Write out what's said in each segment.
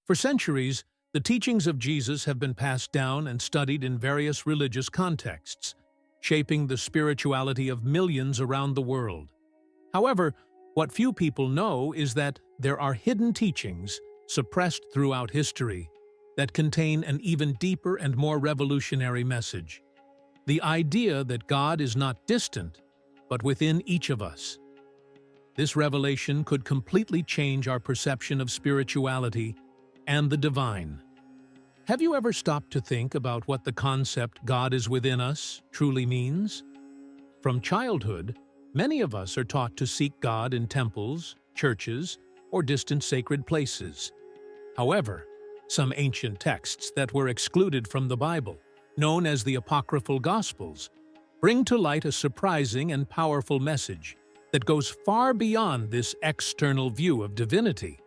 For centuries, the teachings of Jesus have been passed down and studied in various religious contexts, shaping the spirituality of millions around the world. However, what few people know is that there are hidden teachings, suppressed throughout history, that contain an even deeper and more revolutionary message. The idea that God is not distant, but within each of us. This revelation could completely change our perception of spirituality and the divine. Have you ever stopped to think about what the concept "God is within us" truly means? From childhood, many of us are taught to seek God in temples, churches, or distant sacred places. However, some ancient texts that were excluded from the Bible, known as the Apocryphal Gospels, bring to light a surprising and powerful message that goes far beyond this external view of divinity.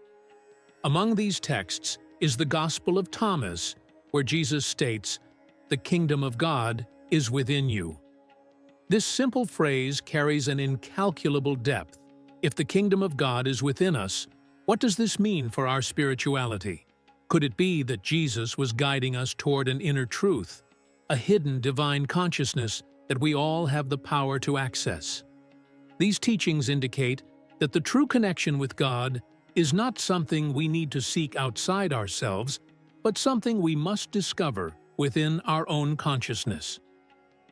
Among these texts is the Gospel of Thomas, where Jesus states, "The kingdom of God is within you." This simple phrase carries an incalculable depth. If the kingdom of God is within us, what does this mean for our spirituality? Could it be that Jesus was guiding us toward an inner truth, a hidden divine consciousness that we all have the power to access? These teachings indicate that the true connection with God is not something we need to seek outside ourselves, but something we must discover within our own consciousness.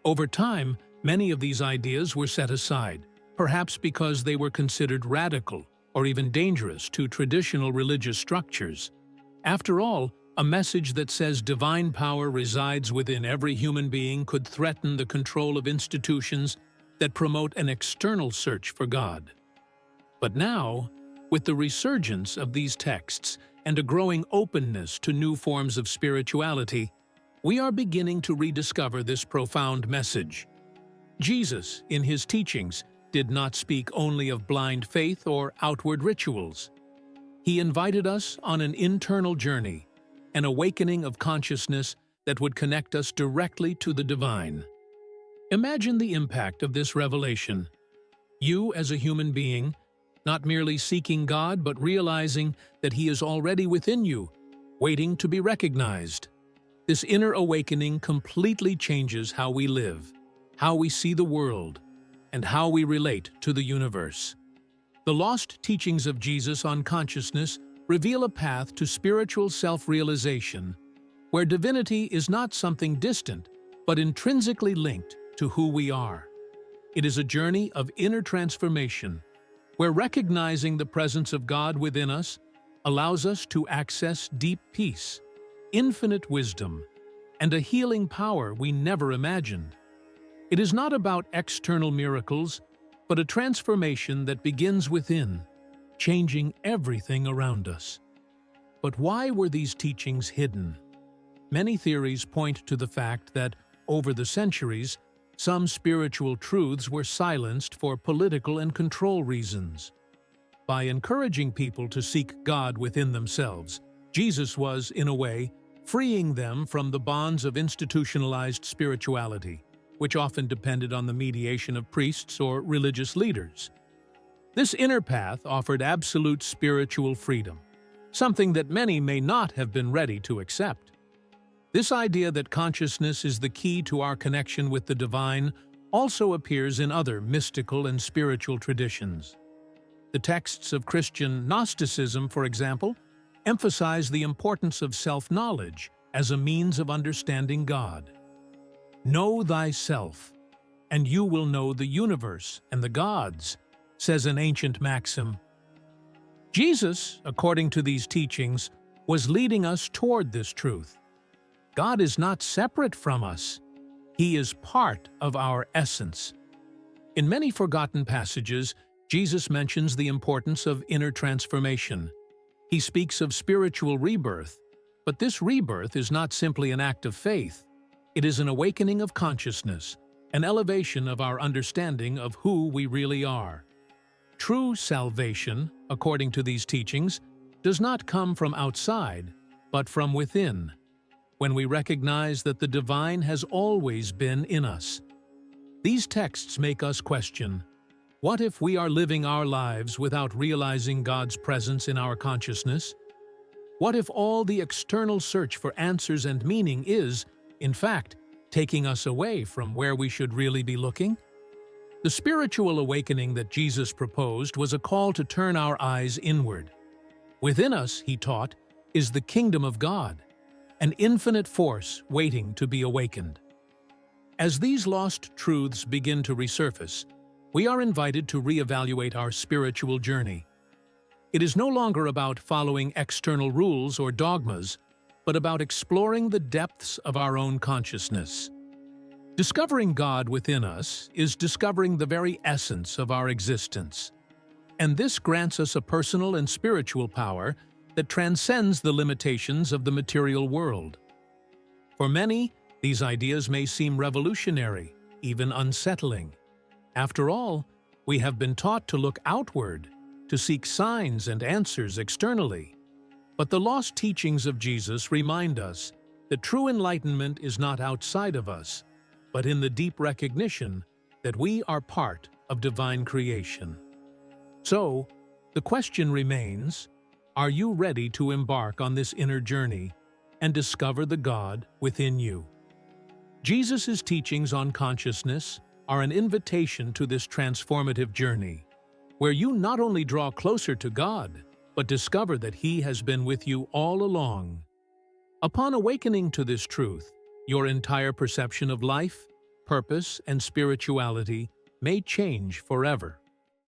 Over time, many of these ideas were set aside, perhaps because they were considered radical or even dangerous to traditional religious structures. After all, a message that says divine power resides within every human being could threaten the control of institutions that promote an external search for God. But now, with the resurgence of these texts and a growing openness to new forms of spirituality, we are beginning to rediscover this profound message. Jesus, in his teachings, did not speak only of blind faith or outward rituals. He invited us on an internal journey, an awakening of consciousness that would connect us directly to the divine. Imagine the impact of this revelation. You, as a human being, not merely seeking God but realizing that He is already within you, waiting to be recognized. This inner awakening completely changes how we live, how we see the world, and how we relate to the universe. The lost teachings of Jesus on consciousness reveal a path to spiritual self-realization, where divinity is not something distant, but intrinsically linked to who we are. It is a journey of inner transformation, where recognizing the presence of God within us allows us to access deep peace, infinite wisdom, and a healing power we never imagined. It is not about external miracles, but a transformation that begins within, changing everything around us. But why were these teachings hidden? Many theories point to the fact that, over the centuries, some spiritual truths were silenced for political and control reasons. By encouraging people to seek God within themselves, Jesus was, in a way, freeing them from the bonds of institutionalized spirituality, which often depended on the mediation of priests or religious leaders. This inner path offered absolute spiritual freedom, something that many may not have been ready to accept. This idea that consciousness is the key to our connection with the divine also appears in other mystical and spiritual traditions. The texts of Christian Gnosticism, for example, emphasize the importance of self-knowledge as a means of understanding God. "Know thyself, and you will know the universe and the gods," says an ancient maxim. Jesus, according to these teachings, was leading us toward this truth. God is not separate from us. He is part of our essence. In many forgotten passages, Jesus mentions the importance of inner transformation. He speaks of spiritual rebirth, but this rebirth is not simply an act of faith. It is an awakening of consciousness, an elevation of our understanding of who we really are. True salvation, according to these teachings, does not come from outside, but from within, when we recognize that the divine has always been in us. These texts make us question, what if we are living our lives without realizing God's presence in our consciousness? What if all the external search for answers and meaning is, in fact, taking us away from where we should really be looking? The spiritual awakening that Jesus proposed was a call to turn our eyes inward. Within us, he taught, is the kingdom of God, an infinite force waiting to be awakened. As these lost truths begin to resurface, we are invited to reevaluate our spiritual journey. It is no longer about following external rules or dogmas, but about exploring the depths of our own consciousness. Discovering God within us is discovering the very essence of our existence, and this grants us a personal and spiritual power that transcends the limitations of the material world. For many, these ideas may seem revolutionary, even unsettling. After all, we have been taught to look outward, to seek signs and answers externally. But the lost teachings of Jesus remind us that true enlightenment is not outside of us, but in the deep recognition that we are part of divine creation. So, the question remains, are you ready to embark on this inner journey and discover the God within you? Jesus' teachings on consciousness are an invitation to this transformative journey, where you not only draw closer to God, but discover that He has been with you all along. Upon awakening to this truth, your entire perception of life, purpose, and spirituality may change forever.